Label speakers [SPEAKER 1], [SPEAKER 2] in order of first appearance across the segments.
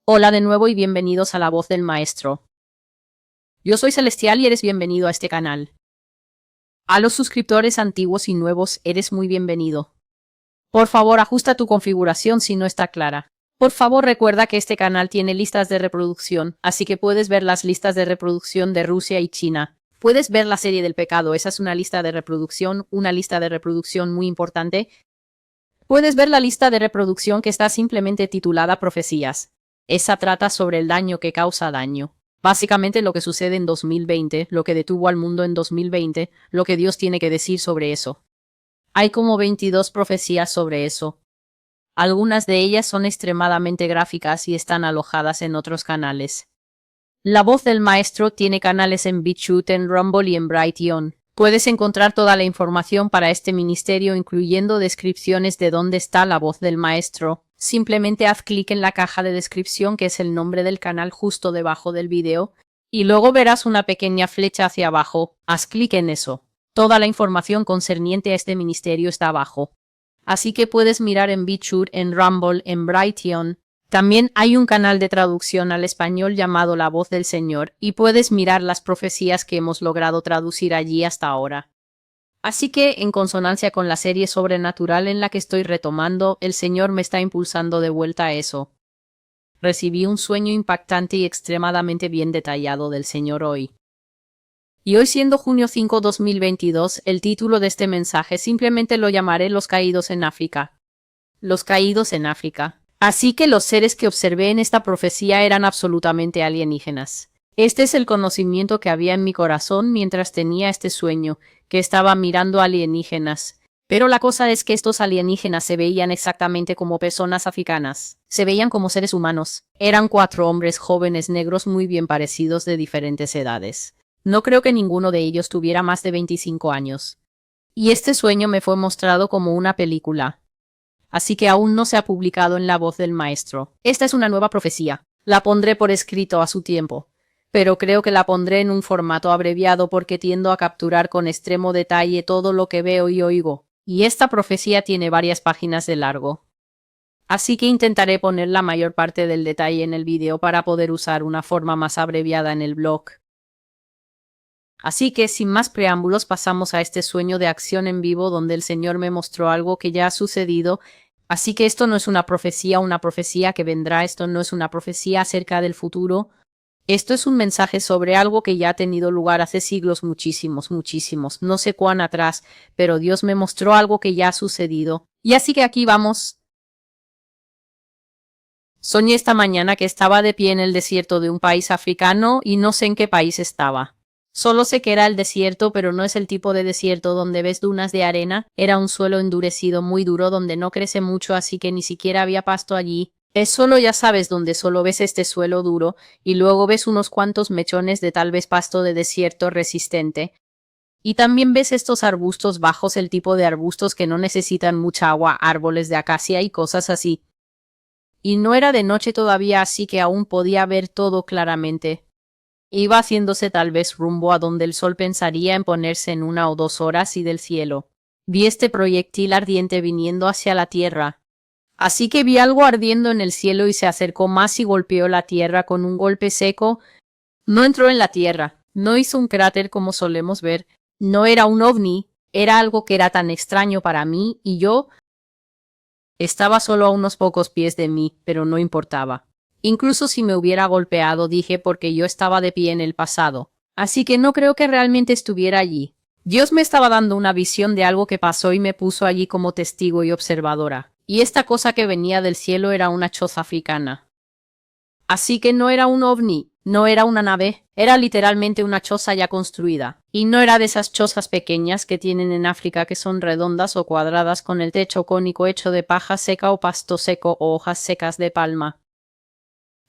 [SPEAKER 1] Hola de nuevo y bienvenidos a La Voz del Maestro. Yo soy Celestial y eres bienvenido a este canal. A los suscriptores antiguos y nuevos eres muy bienvenido. Por favor, ajusta tu configuración si no está clara. Por favor, recuerda que este canal tiene listas de reproducción, así que puedes ver las listas de reproducción de Rusia y China. Puedes ver la serie del pecado, esa es una lista de reproducción muy importante. Puedes ver la lista de reproducción que está simplemente titulada Profecías. Esa trata sobre el daño que causa daño. Básicamente lo que sucede en 2020, lo que detuvo al mundo en 2020, lo que Dios tiene que decir sobre eso. Hay como 22 profecías sobre eso. Algunas de ellas son extremadamente gráficas y están alojadas en otros canales. La Voz del Maestro tiene canales en BitChute, en Rumble y en Brighteon. Puedes encontrar toda la información para este ministerio, incluyendo descripciones de dónde está la Voz del Maestro. Simplemente haz clic en la caja de descripción, que es el nombre del canal justo debajo del video, y luego verás una pequeña flecha hacia abajo. Haz clic en eso. Toda la información concerniente a este ministerio está abajo. Así que puedes mirar en BitChute, en Rumble, en Brighteon. También hay un canal de traducción al español llamado La Voz del Señor, y puedes mirar las profecías que hemos logrado traducir allí hasta ahora. Así que, en consonancia con la serie sobrenatural en la que estoy retomando, el Señor me está impulsando de vuelta a eso. Recibí un sueño impactante y extremadamente bien detallado del Señor hoy. Y hoy, siendo junio 5, 2022, el título de este mensaje simplemente lo llamaré Los caídos en África. Los caídos en África. Así que los seres que observé en esta profecía eran absolutamente alienígenas. Este es el conocimiento que había en mi corazón mientras tenía este sueño, que estaba mirando alienígenas. Pero la cosa es que estos alienígenas se veían exactamente como personas africanas. Se veían como seres humanos. Eran 4 hombres jóvenes negros muy bien parecidos de diferentes edades. No creo que ninguno de ellos tuviera más de 25 años. Y este sueño me fue mostrado como una película. Así que aún no se ha publicado en La Voz del Maestro. Esta es una nueva profecía. La pondré por escrito a su tiempo. Pero creo que la pondré en un formato abreviado porque tiendo a capturar con extremo detalle todo lo que veo y oigo. Y esta profecía tiene varias páginas de largo. Así que intentaré poner la mayor parte del detalle en el video para poder usar una forma más abreviada en el blog. Así que, sin más preámbulos, pasamos a este sueño de acción en vivo donde el Señor me mostró algo que ya ha sucedido. Así que esto no es una profecía que vendrá, esto no es una profecía acerca del futuro. Esto es un mensaje sobre algo que ya ha tenido lugar hace siglos, muchísimos, no sé cuán atrás, pero Dios me mostró algo que ya ha sucedido. Y así que aquí vamos. Soñé esta mañana que estaba de pie en el desierto de un país africano y no sé en qué país estaba. Solo sé que era el desierto, pero no es el tipo de desierto donde ves dunas de arena, era un suelo endurecido muy duro donde no crece mucho, así que ni siquiera había pasto allí. Es solo, ya sabes, donde solo ves este suelo duro, y luego ves unos cuantos mechones de tal vez pasto de desierto resistente. Y también ves estos arbustos bajos, el tipo de arbustos que no necesitan mucha agua, árboles de acacia y cosas así. Y no era de noche todavía, así que aún podía ver todo claramente. Iba haciéndose tal vez rumbo a donde el sol pensaría en ponerse en 1 o 2 horas y del cielo. Vi este proyectil ardiente viniendo hacia la tierra. Así que vi algo ardiendo en el cielo y se acercó más y golpeó la tierra con un golpe seco. No entró en la tierra, no hizo un cráter como solemos ver, no era un ovni, era algo que era tan extraño para mí y yo estaba solo a unos pocos pies de mí, pero no importaba. Incluso si me hubiera golpeado, dije, porque yo estaba de pie en el pasado. Así que no creo que realmente estuviera allí. Dios me estaba dando una visión de algo que pasó y me puso allí como testigo y observadora. Y esta cosa que venía del cielo era una choza africana. Así que no era un ovni, no era una nave, era literalmente una choza ya construida. Y no era de esas chozas pequeñas que tienen en África que son redondas o cuadradas con el techo cónico hecho de paja seca o pasto seco o hojas secas de palma.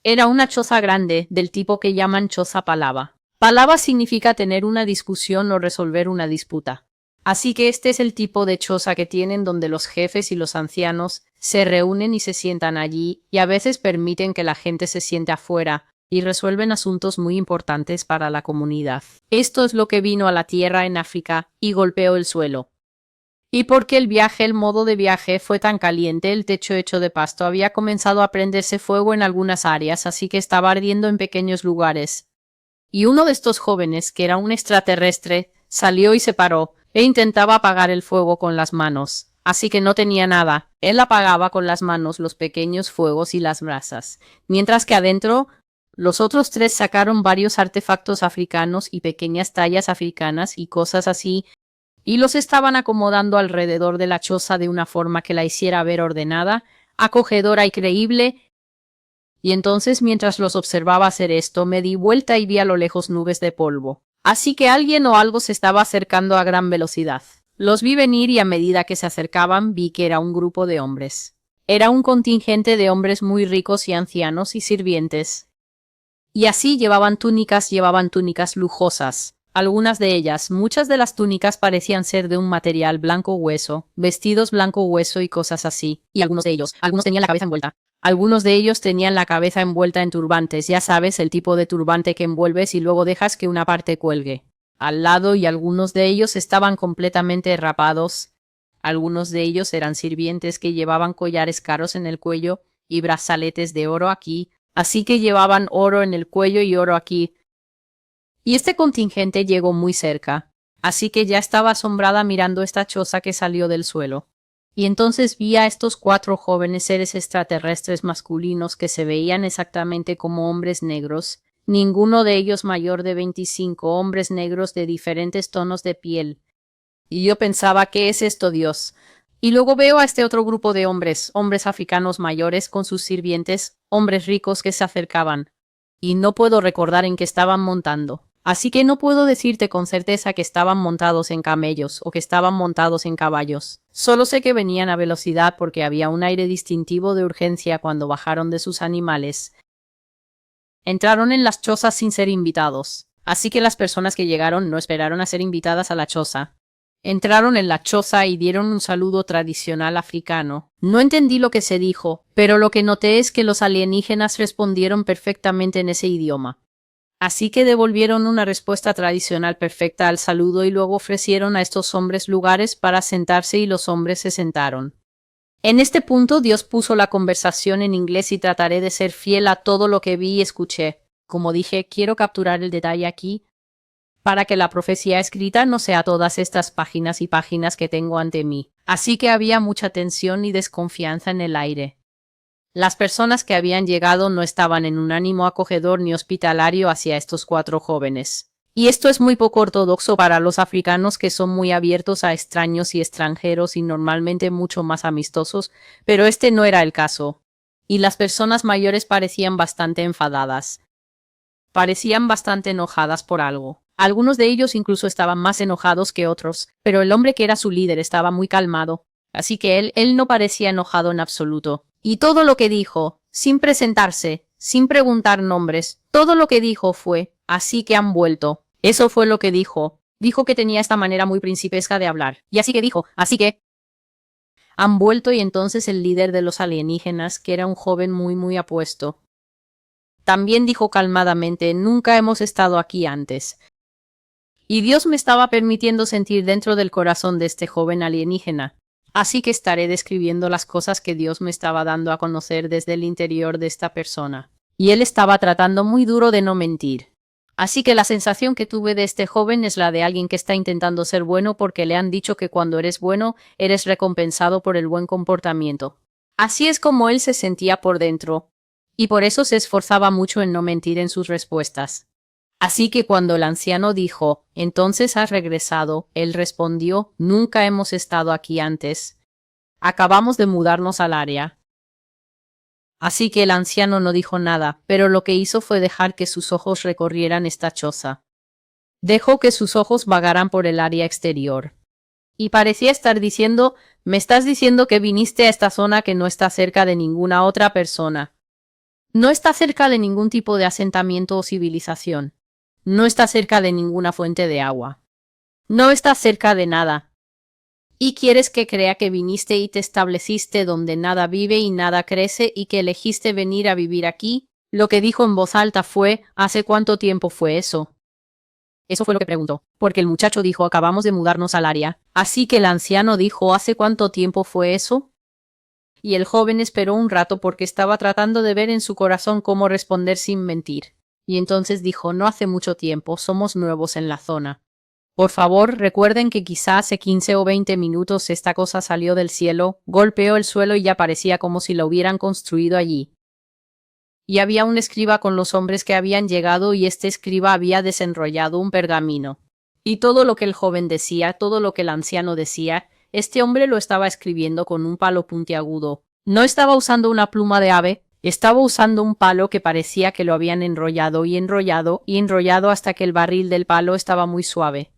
[SPEAKER 1] Era una choza grande, del tipo que llaman choza palava. Palava significa tener una discusión o resolver una disputa. Así que este es el tipo de choza que tienen donde los jefes y los ancianos se reúnen y se sientan allí y a veces permiten que la gente se siente afuera y resuelven asuntos muy importantes para la comunidad. Esto es lo que vino a la tierra en África y golpeó el suelo. Y porque el modo de viaje fue tan caliente, el techo hecho de pasto había comenzado a prenderse fuego en algunas áreas, así que estaba ardiendo en pequeños lugares. Y uno de estos jóvenes, que era un extraterrestre, salió y se paró, e intentaba apagar el fuego con las manos. Así que no tenía nada. Él apagaba con las manos los pequeños fuegos y las brasas. Mientras que adentro, los otros tres sacaron varios artefactos africanos y pequeñas tallas africanas y cosas así, y los estaban acomodando alrededor de la choza de una forma que la hiciera ver ordenada, acogedora y creíble. Y entonces, mientras los observaba hacer esto, me di vuelta y vi a lo lejos nubes de polvo. Así que alguien o algo se estaba acercando a gran velocidad. Los vi venir y a medida que se acercaban vi que era un grupo de hombres. Era un contingente de hombres muy ricos y ancianos y sirvientes. Y así llevaban túnicas lujosas. Algunas de ellas, muchas de las túnicas parecían ser de un material blanco hueso, vestidos blanco hueso y cosas así. Y algunos tenían la cabeza envuelta. Algunos de ellos tenían la cabeza envuelta en turbantes, ya sabes, el tipo de turbante que envuelves y luego dejas que una parte cuelgue al lado, y algunos de ellos estaban completamente rapados. Algunos de ellos eran sirvientes que llevaban collares caros en el cuello y brazaletes de oro aquí, así que llevaban oro en el cuello y oro aquí. Y este contingente llegó muy cerca, así que ya estaba asombrada mirando esta choza que salió del suelo. Y entonces vi a estos 4 jóvenes seres extraterrestres masculinos que se veían exactamente como hombres negros, ninguno de ellos mayor de 25, hombres negros de diferentes tonos de piel. Y yo pensaba, ¿qué es esto, Dios? Y luego veo a este otro grupo de hombres africanos mayores con sus sirvientes, hombres ricos que se acercaban. Y no puedo recordar en qué estaban montando. Así que no puedo decirte con certeza que estaban montados en camellos o que estaban montados en caballos. Solo sé que venían a velocidad porque había un aire distintivo de urgencia cuando bajaron de sus animales. Entraron en las chozas sin ser invitados. Así que las personas que llegaron no esperaron a ser invitadas a la choza. Entraron en la choza y dieron un saludo tradicional africano. No entendí lo que se dijo, pero lo que noté es que los alienígenas respondieron perfectamente en ese idioma. Así que devolvieron una respuesta tradicional perfecta al saludo y luego ofrecieron a estos hombres lugares para sentarse y los hombres se sentaron. En este punto Dios puso la conversación en inglés y trataré de ser fiel a todo lo que vi y escuché. Como dije, quiero capturar el detalle aquí para que la profecía escrita no sea todas estas páginas y páginas que tengo ante mí. Así que había mucha tensión y desconfianza en el aire. Las personas que habían llegado no estaban en un ánimo acogedor ni hospitalario hacia estos 4 jóvenes. Y esto es muy poco ortodoxo para los africanos, que son muy abiertos a extraños y extranjeros y normalmente mucho más amistosos, pero este no era el caso. Y las personas mayores parecían bastante enfadadas. Parecían bastante enojadas por algo. Algunos de ellos incluso estaban más enojados que otros, pero el hombre que era su líder estaba muy calmado, así que él no parecía enojado en absoluto. Y todo lo que dijo, sin presentarse, sin preguntar nombres, todo lo que dijo fue, así que han vuelto. Eso fue lo que dijo. Dijo que tenía esta manera muy principesca de hablar. Y así que dijo, así que han vuelto. Y entonces el líder de los alienígenas, que era un joven muy apuesto, también dijo calmadamente, nunca hemos estado aquí antes. Y Dios me estaba permitiendo sentir dentro del corazón de este joven alienígena. Así que estaré describiendo las cosas que Dios me estaba dando a conocer desde el interior de esta persona. Y él estaba tratando muy duro de no mentir. Así que la sensación que tuve de este joven es la de alguien que está intentando ser bueno porque le han dicho que cuando eres bueno, eres recompensado por el buen comportamiento. Así es como él se sentía por dentro. Y por eso se esforzaba mucho en no mentir en sus respuestas. Así que cuando el anciano dijo, «¿Entonces has regresado?», él respondió, «Nunca hemos estado aquí antes. Acabamos de mudarnos al área». Así que el anciano no dijo nada, pero lo que hizo fue dejar que sus ojos recorrieran esta choza. Dejó que sus ojos vagaran por el área exterior. Y parecía estar diciendo, «Me estás diciendo que viniste a esta zona que no está cerca de ninguna otra persona. No está cerca de ningún tipo de asentamiento o civilización. No está cerca de ninguna fuente de agua. No está cerca de nada. ¿Y quieres que crea que viniste y te estableciste donde nada vive y nada crece y que elegiste venir a vivir aquí?» Lo que dijo en voz alta fue, «¿Hace cuánto tiempo fue eso?». Eso fue lo que preguntó, porque el muchacho dijo acabamos de mudarnos al área. Así que el anciano dijo ¿hace cuánto tiempo fue eso? Y el joven esperó un rato porque estaba tratando de ver en su corazón cómo responder sin mentir. Y entonces dijo no hace mucho tiempo, somos nuevos en la zona. Por favor, recuerden que quizá hace 15 o 20 minutos esta cosa salió del cielo, golpeó el suelo y ya parecía como si la hubieran construido allí. Y había un escriba con los hombres que habían llegado y este escriba había desenrollado un pergamino. Y todo lo que el joven decía, todo lo que el anciano decía, este hombre lo estaba escribiendo con un palo puntiagudo. No estaba usando una pluma de ave, estaba usando un palo que parecía que lo habían enrollado y enrollado y enrollado hasta que el barril del palo estaba muy suave.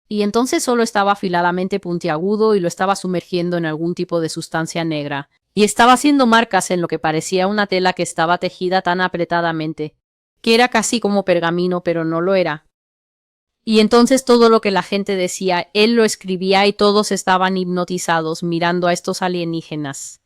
[SPEAKER 1] Y entonces solo estaba afiladamente puntiagudo y lo estaba sumergiendo en algún tipo de sustancia negra. Y estaba haciendo marcas en lo que parecía una tela que estaba tejida tan apretadamente, que era casi como pergamino, pero no lo era. Y entonces todo lo que la gente decía, él lo escribía y todos estaban hipnotizados mirando a estos alienígenas.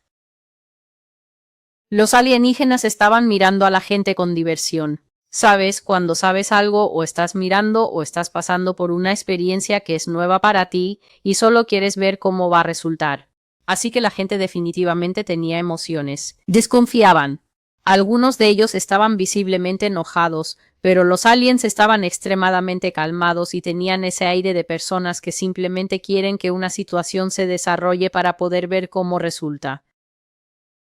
[SPEAKER 1] Los alienígenas estaban mirando a la gente con diversión. Sabes, cuando sabes algo o estás mirando o estás pasando por una experiencia que es nueva para ti y solo quieres ver cómo va a resultar. Así que la gente definitivamente tenía emociones. Desconfiaban. Algunos de ellos estaban visiblemente enojados, pero los aliens estaban extremadamente calmados y tenían ese aire de personas que simplemente quieren que una situación se desarrolle para poder ver cómo resulta.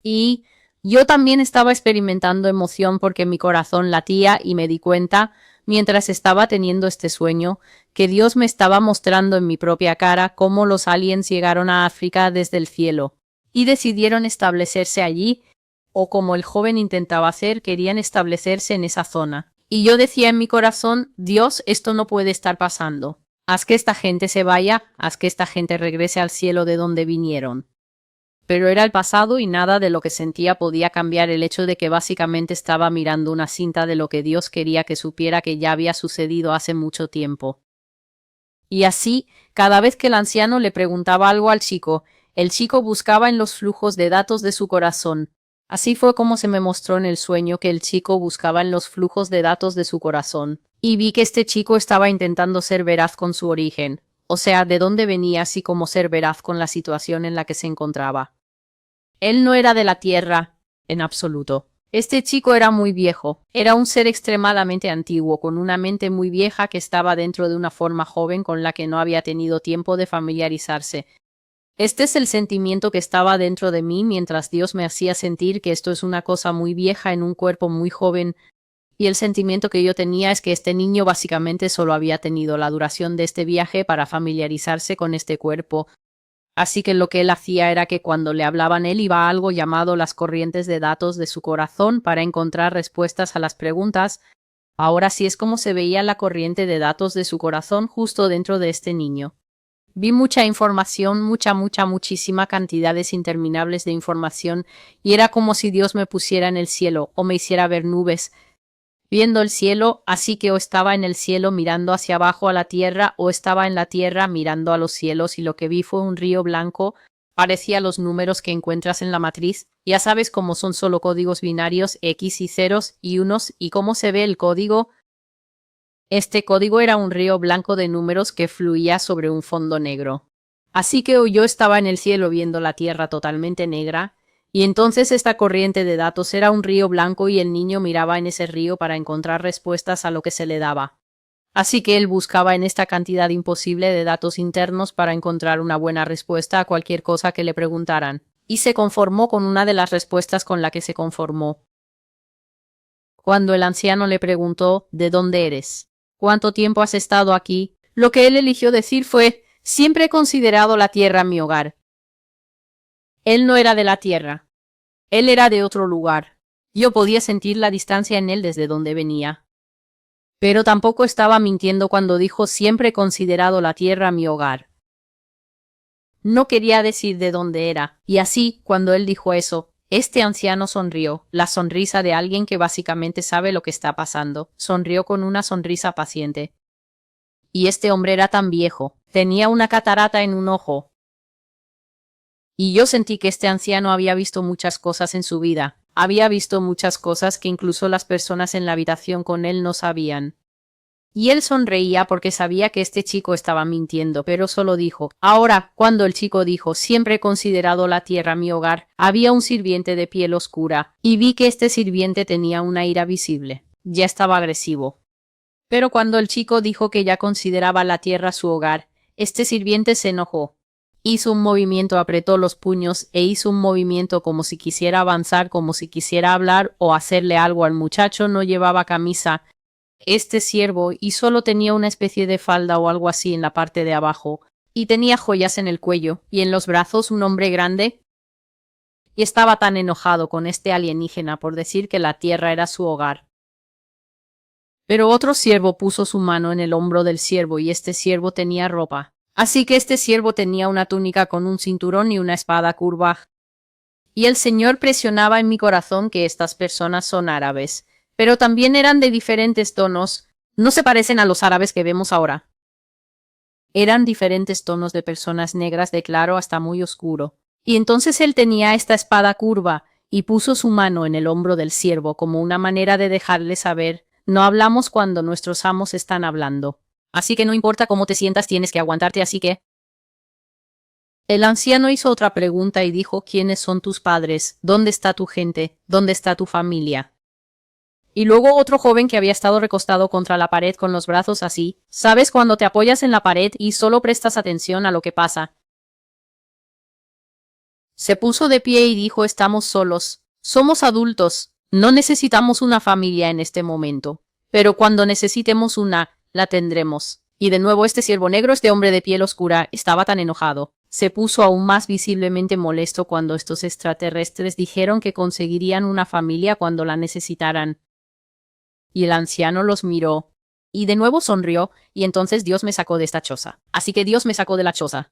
[SPEAKER 1] Y yo también estaba experimentando emoción porque mi corazón latía y me di cuenta, mientras estaba teniendo este sueño, que Dios me estaba mostrando en mi propia cara cómo los aliens llegaron a África desde el cielo y decidieron establecerse allí, o como el joven intentaba hacer, querían establecerse en esa zona. Y yo decía en mi corazón, Dios, esto no puede estar pasando. Haz que esta gente se vaya, haz que esta gente regrese al cielo de donde vinieron. Pero era el pasado y nada de lo que sentía podía cambiar el hecho de que básicamente estaba mirando una cinta de lo que Dios quería que supiera que ya había sucedido hace mucho tiempo. Y así, cada vez que el anciano le preguntaba algo al chico, el chico buscaba en los flujos de datos de su corazón. Así fue como se me mostró en el sueño que el chico buscaba en los flujos de datos de su corazón. Y vi que este chico estaba intentando ser veraz con su origen, o sea, de dónde venía, así como ser veraz con la situación en la que se encontraba. Él no era de la Tierra, en absoluto. Este chico era muy viejo, era un ser extremadamente antiguo, con una mente muy vieja que estaba dentro de una forma joven con la que no había tenido tiempo de familiarizarse. Este es el sentimiento que estaba dentro de mí mientras Dios me hacía sentir que esto es una cosa muy vieja en un cuerpo muy joven, y el sentimiento que yo tenía es que este niño básicamente solo había tenido la duración de este viaje para familiarizarse con este cuerpo. Así que lo que él hacía era que cuando le hablaban él iba a algo llamado las corrientes de datos de su corazón para encontrar respuestas a las preguntas. Ahora sí es como se veía la corriente de datos de su corazón justo dentro de este niño. Vi mucha información, muchísima cantidades interminables de información, y era como si Dios me pusiera en el cielo o me hiciera ver nubes, viendo el cielo, así que o estaba en el cielo mirando hacia abajo a la tierra o estaba en la tierra mirando a los cielos y lo que vi fue un río blanco, parecía los números que encuentras en la matriz, ya sabes cómo son solo códigos binarios X y ceros y unos y cómo se ve el código. Este código era un río blanco de números que fluía sobre un fondo negro. Así que o yo estaba en el cielo viendo la tierra totalmente negra, y entonces esta corriente de datos era un río blanco y el niño miraba en ese río para encontrar respuestas a lo que se le daba. Así que él buscaba en esta cantidad imposible de datos internos para encontrar una buena respuesta a cualquier cosa que le preguntaran, y se conformó con una de las respuestas con la que se conformó. Cuando el anciano le preguntó ¿de dónde eres? ¿Cuánto tiempo has estado aquí? Lo que él eligió decir fue siempre he considerado la tierra mi hogar. Él no era de la tierra. Él era de otro lugar. Yo podía sentir la distancia en él desde donde venía. Pero tampoco estaba mintiendo cuando dijo siempre he considerado la tierra mi hogar. No quería decir de dónde era, y así, cuando él dijo eso, este anciano sonrió, la sonrisa de alguien que básicamente sabe lo que está pasando, sonrió con una sonrisa paciente. Y este hombre era tan viejo, tenía una catarata en un ojo. Y yo sentí que este anciano había visto muchas cosas en su vida, había visto muchas cosas que incluso las personas en la habitación con él no sabían. Y él sonreía porque sabía que este chico estaba mintiendo, pero solo dijo, ahora, cuando el chico dijo, siempre he considerado la tierra mi hogar, había un sirviente de piel oscura, y vi que este sirviente tenía una ira visible. Ya estaba agresivo. Pero cuando el chico dijo que ya consideraba la tierra su hogar, este sirviente se enojó. Hizo un movimiento, apretó los puños e hizo un movimiento como si quisiera avanzar, como si quisiera hablar o hacerle algo al muchacho. No llevaba camisa este siervo y solo tenía una especie de falda o algo así en la parte de abajo, y tenía joyas en el cuello y en los brazos un hombre grande. Y estaba tan enojado con este alienígena por decir que la tierra era su hogar. Pero otro siervo puso su mano en el hombro del siervo y este siervo tenía ropa. Así que este siervo tenía una túnica con un cinturón y una espada curva. Y el Señor presionaba en mi corazón que estas personas son árabes, pero también eran de diferentes tonos, no se parecen a los árabes que vemos ahora. Eran diferentes tonos de personas negras de claro hasta muy oscuro. Y entonces él tenía esta espada curva y puso su mano en el hombro del siervo como una manera de dejarle saber, no hablamos cuando nuestros amos están hablando. Así que no importa cómo te sientas, tienes que aguantarte, así que... El anciano hizo otra pregunta y dijo, ¿quiénes son tus padres? ¿Dónde está tu gente? ¿Dónde está tu familia? Y luego otro joven que había estado recostado contra la pared con los brazos así. ¿Sabes cuando te apoyas en la pared y solo prestas atención a lo que pasa? Se puso de pie y dijo, estamos solos. Somos adultos. No necesitamos una familia en este momento. Pero cuando necesitemos una, la tendremos. Y de nuevo este siervo negro, este hombre de piel oscura, estaba tan enojado. Se puso aún más visiblemente molesto cuando estos extraterrestres dijeron que conseguirían una familia cuando la necesitaran. Y el anciano los miró, y de nuevo sonrió, y entonces Dios me sacó de esta choza. Así que Dios me sacó de la choza.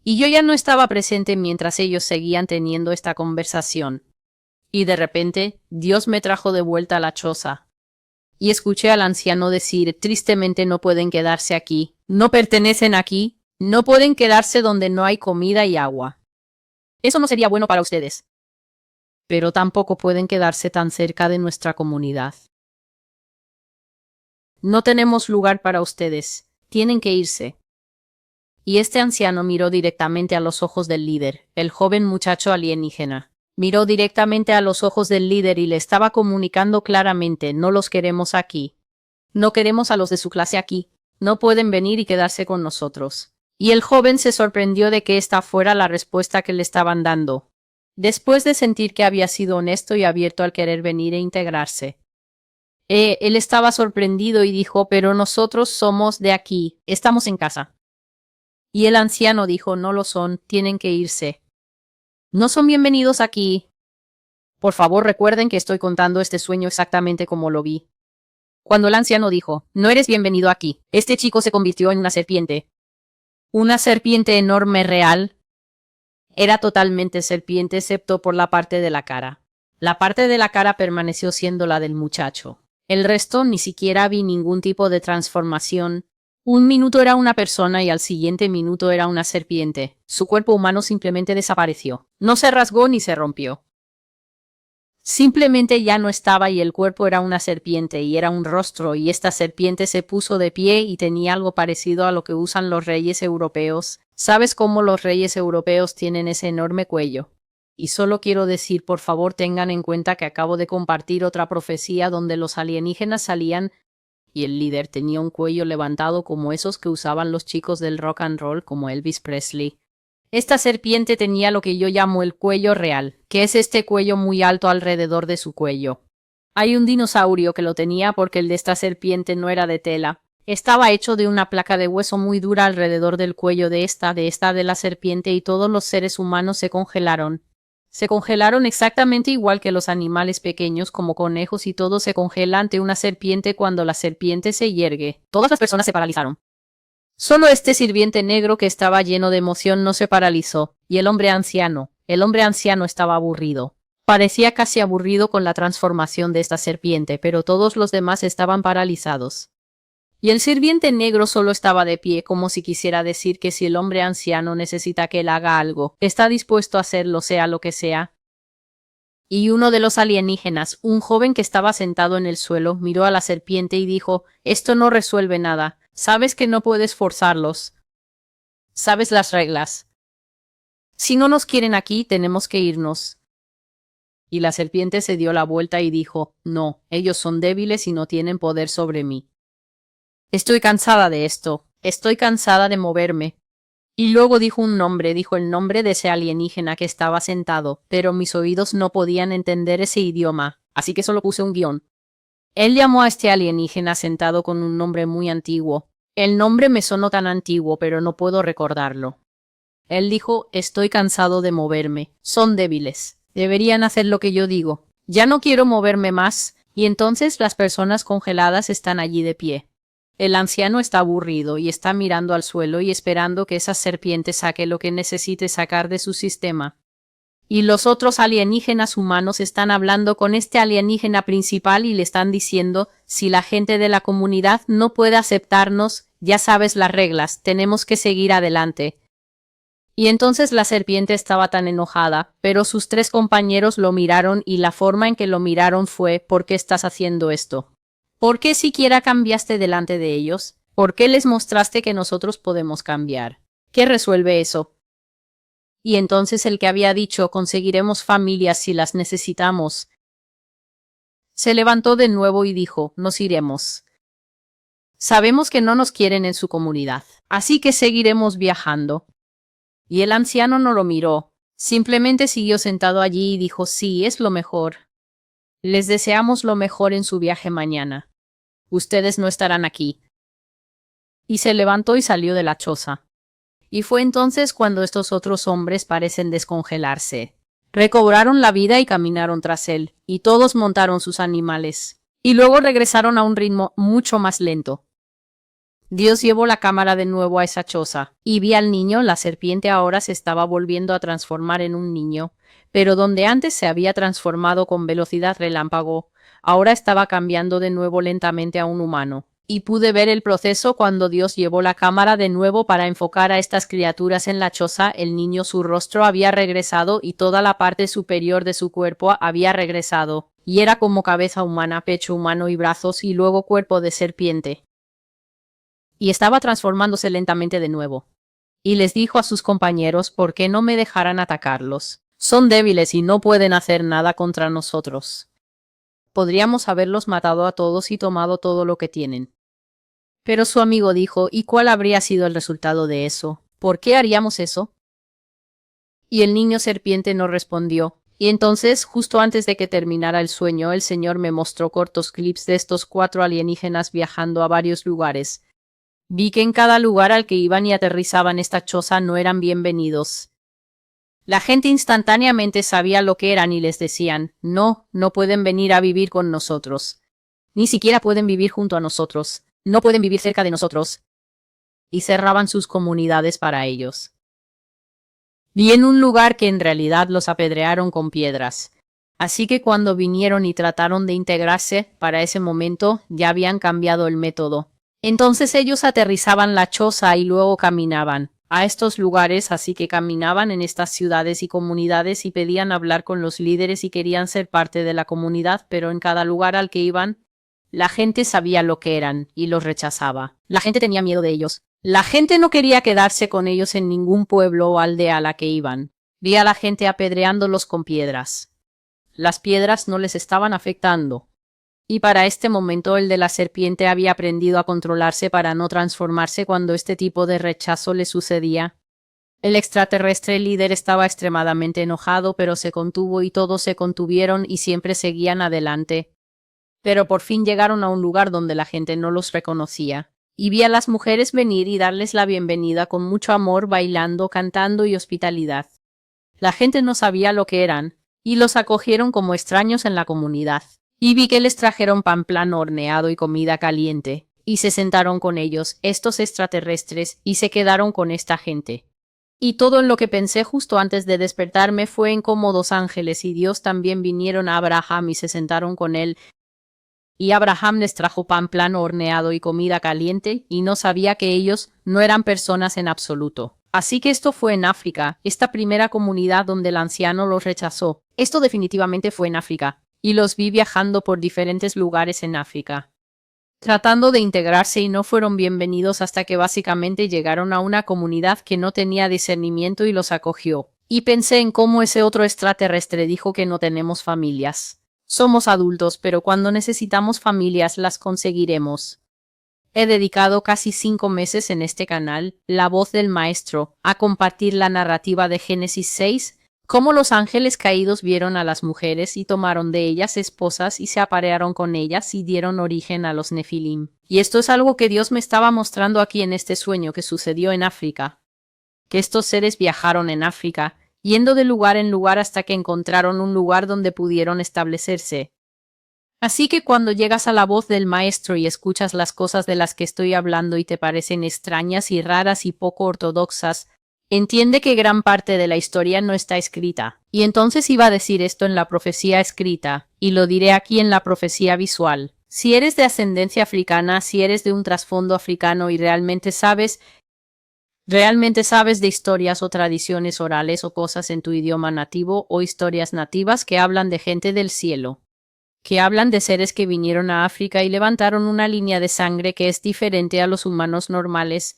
[SPEAKER 1] Y yo ya no estaba presente mientras ellos seguían teniendo esta conversación. Y de repente, Dios me trajo de vuelta a la choza. Y escuché al anciano decir, tristemente no pueden quedarse aquí, no pertenecen aquí, no pueden quedarse donde no hay comida y agua. Eso no sería bueno para ustedes. Pero tampoco pueden quedarse tan cerca de nuestra comunidad. No tenemos lugar para ustedes. Tienen que irse. Y este anciano miró directamente a los ojos del líder, el joven muchacho alienígena. Miró directamente a los ojos del líder y le estaba comunicando claramente, no los queremos aquí. No queremos a los de su clase aquí. No pueden venir y quedarse con nosotros. Y el joven se sorprendió de que esta fuera la respuesta que le estaban dando. Después de sentir que había sido honesto y abierto al querer venir e integrarse. Él estaba sorprendido y dijo, pero nosotros somos de aquí, estamos en casa. Y el anciano dijo, no lo son, tienen que irse. No son bienvenidos aquí. Por favor, recuerden que estoy contando este sueño exactamente como lo vi. Cuando el anciano dijo, no eres bienvenido aquí, este chico se convirtió en una serpiente. Una serpiente enorme real. Era totalmente serpiente excepto por la parte de la cara. La parte de la cara permaneció siendo la del muchacho. El resto ni siquiera vi ningún tipo de transformación. Un minuto era una persona y al siguiente minuto era una serpiente. Su cuerpo humano simplemente desapareció. No se rasgó ni se rompió. Simplemente ya no estaba y el cuerpo era una serpiente y era un rostro y esta serpiente se puso de pie y tenía algo parecido a lo que usan los reyes europeos. ¿Sabes cómo los reyes europeos tienen ese enorme cuello? Y solo quiero decir, por favor, tengan en cuenta que acabo de compartir otra profecía donde los alienígenas salían y el líder tenía un cuello levantado como esos que usaban los chicos del rock and roll como Elvis Presley. Esta serpiente tenía lo que yo llamo el cuello real, que es este cuello muy alto alrededor de su cuello. Hay un dinosaurio que lo tenía porque el de esta serpiente no era de tela. Estaba hecho de una placa de hueso muy dura alrededor del cuello de la serpiente y todos los seres humanos se congelaron. Se congelaron exactamente igual que los animales pequeños como conejos y todo se congela ante una serpiente cuando la serpiente se yergue. Todas las personas se paralizaron. Solo este sirviente negro que estaba lleno de emoción no se paralizó, y el hombre anciano estaba aburrido. Parecía casi aburrido con la transformación de esta serpiente, pero todos los demás estaban paralizados. Y el sirviente negro solo estaba de pie, como si quisiera decir que si el hombre anciano necesita que él haga algo, está dispuesto a hacerlo sea lo que sea. Y uno de los alienígenas, un joven que estaba sentado en el suelo, miró a la serpiente y dijo, «Esto no resuelve nada. Sabes que no puedes forzarlos. Sabes las reglas. Si no nos quieren aquí, tenemos que irnos». Y la serpiente se dio la vuelta y dijo, «No, ellos son débiles y no tienen poder sobre mí. Estoy cansada de esto. Estoy cansada de moverme». Y luego dijo el nombre de ese alienígena que estaba sentado, pero mis oídos no podían entender ese idioma, así que solo puse un guión. Él llamó a este alienígena sentado con un nombre muy antiguo. El nombre me sonó tan antiguo, pero no puedo recordarlo. Él dijo, «Estoy cansado de moverme. Son débiles. Deberían hacer lo que yo digo. Ya no quiero moverme más». Y entonces las personas congeladas están allí de pie. El anciano está aburrido y está mirando al suelo y esperando que esa serpiente saque lo que necesite sacar de su sistema. Y los otros alienígenas humanos están hablando con este alienígena principal y le están diciendo, «Si la gente de la comunidad no puede aceptarnos, ya sabes las reglas, tenemos que seguir adelante». Y entonces la serpiente estaba tan enojada, pero sus 3 compañeros lo miraron y la forma en que lo miraron fue, «¿Por qué estás haciendo esto? ¿Por qué siquiera cambiaste delante de ellos? ¿Por qué les mostraste que nosotros podemos cambiar? ¿Qué resuelve eso?» Y entonces el que había dicho, «Conseguiremos familias si las necesitamos», se levantó de nuevo y dijo, «Nos iremos. Sabemos que no nos quieren en su comunidad, así que seguiremos viajando». Y el anciano no lo miró, simplemente siguió sentado allí y dijo, «Sí, es lo mejor. Les deseamos lo mejor en su viaje mañana. Ustedes no estarán aquí». Y se levantó y salió de la choza. Y fue entonces cuando estos otros hombres parecen descongelarse. Recobraron la vida y caminaron tras él, y todos montaron sus animales. Y luego regresaron a un ritmo mucho más lento. Dios llevó la cámara de nuevo a esa choza, y vi al niño, la serpiente ahora se estaba volviendo a transformar en un niño, pero donde antes se había transformado con velocidad relámpago, ahora estaba cambiando de nuevo lentamente a un humano. Y pude ver el proceso cuando Dios llevó la cámara de nuevo para enfocar a estas criaturas en la choza. El niño, su rostro había regresado y toda la parte superior de su cuerpo había regresado, y era como cabeza humana, pecho humano y brazos y luego cuerpo de serpiente. Y estaba transformándose lentamente de nuevo. Y les dijo a sus compañeros, ¿por qué no me dejarán atacarlos? Son débiles y no pueden hacer nada contra nosotros. Podríamos haberlos matado a todos y tomado todo lo que tienen. Pero su amigo dijo, ¿y cuál habría sido el resultado de eso? ¿Por qué haríamos eso? Y el niño serpiente no respondió. Y entonces, justo antes de que terminara el sueño, el Señor me mostró cortos clips de estos 4 alienígenas viajando a varios lugares. Vi que en cada lugar al que iban y aterrizaban esta choza no eran bienvenidos. La gente instantáneamente sabía lo que eran y les decían, «No, no pueden venir a vivir con nosotros. Ni siquiera pueden vivir junto a nosotros. No pueden vivir cerca de nosotros». Y cerraban sus comunidades para ellos. Vi en un lugar que en realidad los apedrearon con piedras. Así que cuando vinieron y trataron de integrarse, para ese momento ya habían cambiado el método. Entonces ellos aterrizaban la choza y luego caminaban a estos lugares, así que caminaban en estas ciudades y comunidades y pedían hablar con los líderes y querían ser parte de la comunidad, pero en cada lugar al que iban, la gente sabía lo que eran y los rechazaba. La gente tenía miedo de ellos. La gente no quería quedarse con ellos en ningún pueblo o aldea a la que iban. Vi a la gente apedreándolos con piedras. Las piedras no les estaban afectando. Y para este momento el de la serpiente había aprendido a controlarse para no transformarse cuando este tipo de rechazo le sucedía. El extraterrestre líder estaba extremadamente enojado, pero se contuvo y todos se contuvieron y siempre seguían adelante. Pero por fin llegaron a un lugar donde la gente no los reconocía. Y vi a las mujeres venir y darles la bienvenida con mucho amor, bailando, cantando y hospitalidad. La gente no sabía lo que eran, y los acogieron como extraños en la comunidad. Y vi que les trajeron pan plano horneado y comida caliente, y se sentaron con ellos, estos extraterrestres, y se quedaron con esta gente. Y todo en lo que pensé justo antes de despertarme fue en cómo 2 ángeles y Dios también vinieron a Abraham y se sentaron con él. Y Abraham les trajo pan plano horneado y comida caliente, y no sabía que ellos no eran personas en absoluto. Así que esto fue en África, esta primera comunidad donde el anciano los rechazó. Esto definitivamente fue en África, y los vi viajando por diferentes lugares en África, tratando de integrarse y no fueron bienvenidos hasta que básicamente llegaron a una comunidad que no tenía discernimiento y los acogió. Y pensé en cómo ese otro extraterrestre dijo que no tenemos familias. Somos adultos, pero cuando necesitamos familias las conseguiremos. He dedicado casi 5 meses en este canal, La Voz del Maestro, a compartir la narrativa de Génesis 6, cómo los ángeles caídos vieron a las mujeres y tomaron de ellas esposas y se aparearon con ellas y dieron origen a los Nefilim. Y esto es algo que Dios me estaba mostrando aquí en este sueño que sucedió en África. Que estos seres viajaron en África, yendo de lugar en lugar hasta que encontraron un lugar donde pudieron establecerse. Así que cuando llegas a La Voz del Maestro y escuchas las cosas de las que estoy hablando y te parecen extrañas y raras y poco ortodoxas, entiende que gran parte de la historia no está escrita. Y entonces iba a decir esto en la profecía escrita, y lo diré aquí en la profecía visual. Si eres de ascendencia africana, si eres de un trasfondo africano y realmente sabes de historias o tradiciones orales o cosas en tu idioma nativo o historias nativas que hablan de gente del cielo, que hablan de seres que vinieron a África y levantaron una línea de sangre que es diferente a los humanos normales,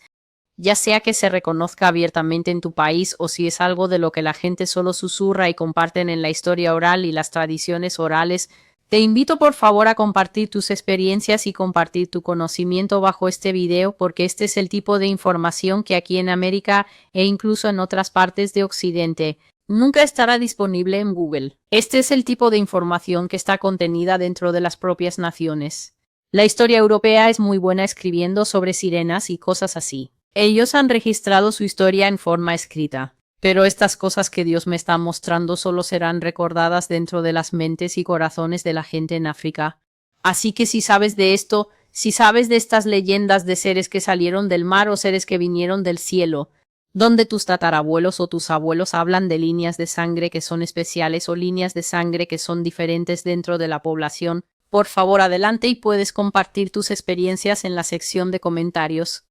[SPEAKER 1] ya sea que se reconozca abiertamente en tu país o si es algo de lo que la gente solo susurra y comparten en la historia oral y las tradiciones orales, te invito por favor a compartir tus experiencias y compartir tu conocimiento bajo este video porque este es el tipo de información que aquí en América e incluso en otras partes de Occidente nunca estará disponible en Google. Este es el tipo de información que está contenida dentro de las propias naciones. La historia europea es muy buena escribiendo sobre sirenas y cosas así. Ellos han registrado su historia en forma escrita. Pero estas cosas que Dios me está mostrando solo serán recordadas dentro de las mentes y corazones de la gente en África. Así que si sabes de esto, si sabes de estas leyendas de seres que salieron del mar o seres que vinieron del cielo, donde tus tatarabuelos o tus abuelos hablan de líneas de sangre que son especiales o líneas de sangre que son diferentes dentro de la población, por favor adelante y puedes compartir tus experiencias en la sección de comentarios.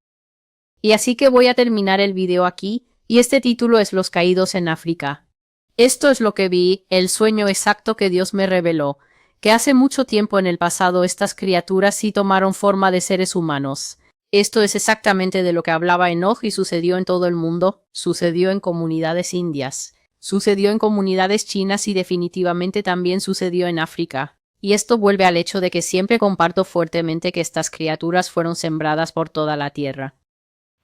[SPEAKER 1] Y así que voy a terminar el video aquí. Y este título es Los caídos en África. Esto es lo que vi, el sueño exacto que Dios me reveló, que hace mucho tiempo en el pasado estas criaturas sí tomaron forma de seres humanos. Esto es exactamente de lo que hablaba Enoch y sucedió en todo el mundo, sucedió en comunidades indias, sucedió en comunidades chinas y definitivamente también sucedió en África. Y esto vuelve al hecho de que siempre comparto fuertemente que estas criaturas fueron sembradas por toda la tierra.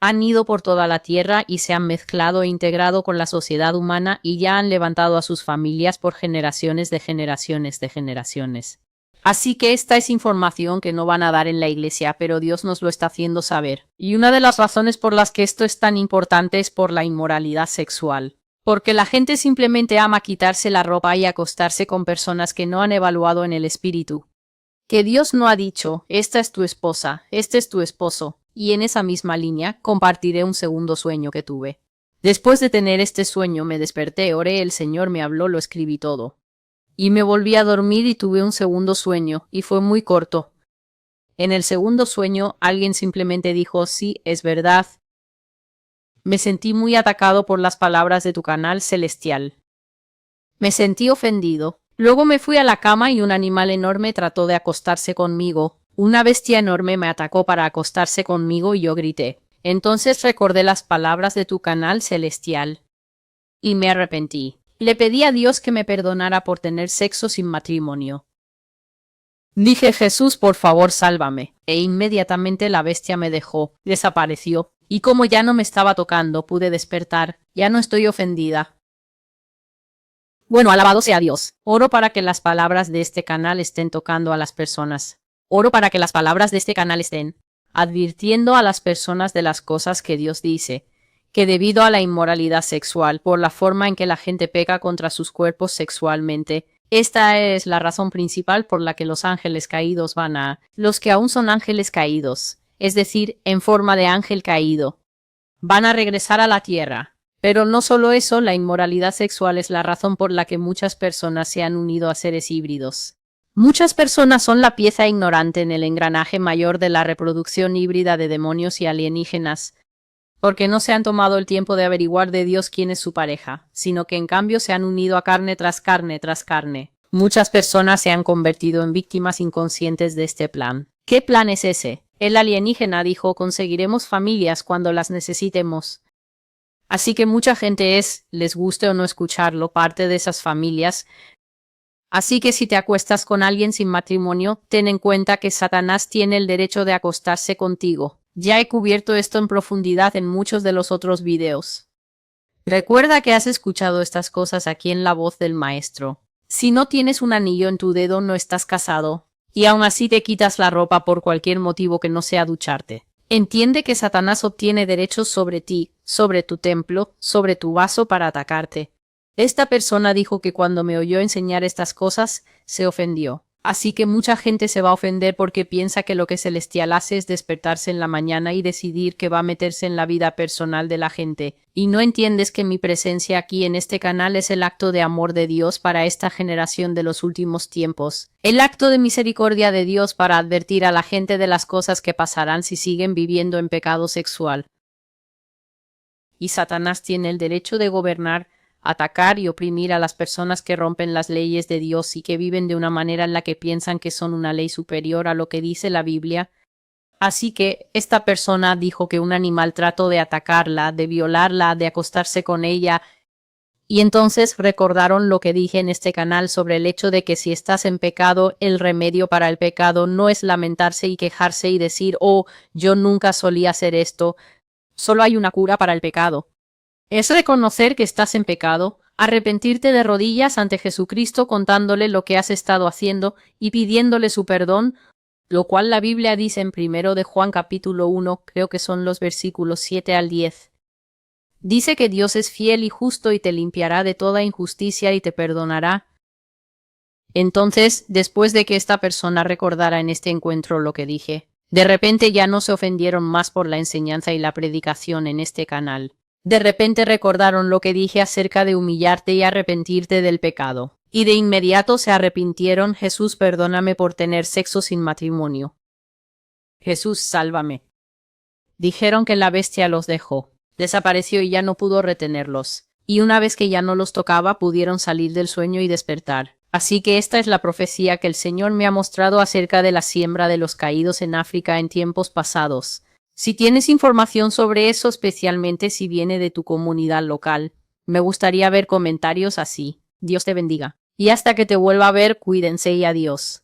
[SPEAKER 1] Han ido por toda la tierra y se han mezclado e integrado con la sociedad humana y ya han levantado a sus familias por generaciones de generaciones de generaciones. Así que esta es información que no van a dar en la iglesia, pero Dios nos lo está haciendo saber. Y una de las razones por las que esto es tan importante es por la inmoralidad sexual. Porque la gente simplemente ama quitarse la ropa y acostarse con personas que no han evaluado en el espíritu. Que Dios no ha dicho, esta es tu esposa, este es tu esposo. Y en esa misma línea compartiré un segundo sueño que tuve. Después de tener este sueño me desperté, oré, el Señor me habló, lo escribí todo. Y me volví a dormir y tuve un segundo sueño, y fue muy corto. En el segundo sueño alguien simplemente dijo, sí, es verdad. Me sentí muy atacado por las palabras de tu canal celestial. Me sentí ofendido. Luego me fui a la cama y un animal enorme trató de acostarse conmigo. Una bestia enorme me atacó para acostarse conmigo y yo grité. Entonces recordé las palabras de tu canal celestial. Y me arrepentí. Le pedí a Dios que me perdonara por tener sexo sin matrimonio. Dije, Jesús, por favor, sálvame. E inmediatamente la bestia me dejó, desapareció. Y como ya no me estaba tocando, pude despertar. Ya no estoy ofendida. Bueno, alabado sea Dios. Oro para que las palabras de este canal estén tocando a las personas. Oro para que las palabras de este canal estén advirtiendo a las personas de las cosas que Dios dice, que debido a la inmoralidad sexual, por la forma en que la gente peca contra sus cuerpos sexualmente, esta es la razón principal por la que los ángeles caídos van a los que aún son ángeles caídos, es decir, en forma de ángel caído, van a regresar a la tierra. Pero no solo eso, la inmoralidad sexual es la razón por la que muchas personas se han unido a seres híbridos. Muchas personas son la pieza ignorante en el engranaje mayor de la reproducción híbrida de demonios y alienígenas. porque no se han tomado el tiempo de averiguar de Dios quién es su pareja, sino que en cambio se han unido a carne tras carne tras carne. Muchas personas se han convertido en víctimas inconscientes de este plan. ¿Qué plan es ese? El alienígena dijo: conseguiremos familias cuando las necesitemos. Así que mucha gente es, les guste o no escucharlo, parte de esas familias. Así que si te acuestas con alguien sin matrimonio, ten en cuenta que Satanás tiene el derecho de acostarse contigo. Ya he cubierto esto en profundidad en muchos de los otros videos. Recuerda que has escuchado estas cosas aquí en La Voz del Maestro. Si no tienes un anillo en tu dedo, no estás casado. Y aún así te quitas la ropa por cualquier motivo que no sea ducharte. Entiende que Satanás obtiene derechos sobre ti, sobre tu templo, sobre tu vaso para atacarte. Esta persona dijo que cuando me oyó enseñar estas cosas, se ofendió. Así que mucha gente se va a ofender porque piensa que lo que Celestial hace es despertarse en la mañana y decidir que va a meterse en la vida personal de la gente. Y no entiendes que mi presencia aquí en este canal es el acto de amor de Dios para esta generación de los últimos tiempos. El acto de misericordia de Dios para advertir a la gente de las cosas que pasarán si siguen viviendo en pecado sexual. Y Satanás tiene el derecho de gobernar, atacar y oprimir a las personas que rompen las leyes de Dios y que viven de una manera en la que piensan que son una ley superior a lo que dice la Biblia. Así que esta persona dijo que un animal trató de atacarla, de violarla, de acostarse con ella. Y entonces recordaron lo que dije en este canal sobre el hecho de que si estás en pecado, el remedio para el pecado no es lamentarse y quejarse y decir: oh, yo nunca solía hacer esto. Solo hay una cura para el pecado. Es reconocer que estás en pecado, arrepentirte de rodillas ante Jesucristo contándole lo que has estado haciendo y pidiéndole su perdón, lo cual la Biblia dice en 1 de Juan capítulo 1, creo que son los versículos 7 al 10. Dice que Dios es fiel y justo y te limpiará de toda injusticia y te perdonará. Entonces, después de que esta persona recordara en este encuentro lo que dije, de repente ya no se ofendieron más por la enseñanza y la predicación en este canal. De repente recordaron lo que dije acerca de humillarte y arrepentirte del pecado. Y de inmediato se arrepintieron: Jesús, perdóname por tener sexo sin matrimonio. Jesús, sálvame. Dijeron que la bestia los dejó. Desapareció y ya no pudo retenerlos. Y una vez que ya no los tocaba, pudieron salir del sueño y despertar. Así que esta es la profecía que el Señor me ha mostrado acerca de la siembra de los caídos en África en tiempos pasados. Si tienes información sobre eso, especialmente si viene de tu comunidad local, me gustaría ver comentarios así. Dios te bendiga. Y hasta que te vuelva a ver, cuídense y adiós.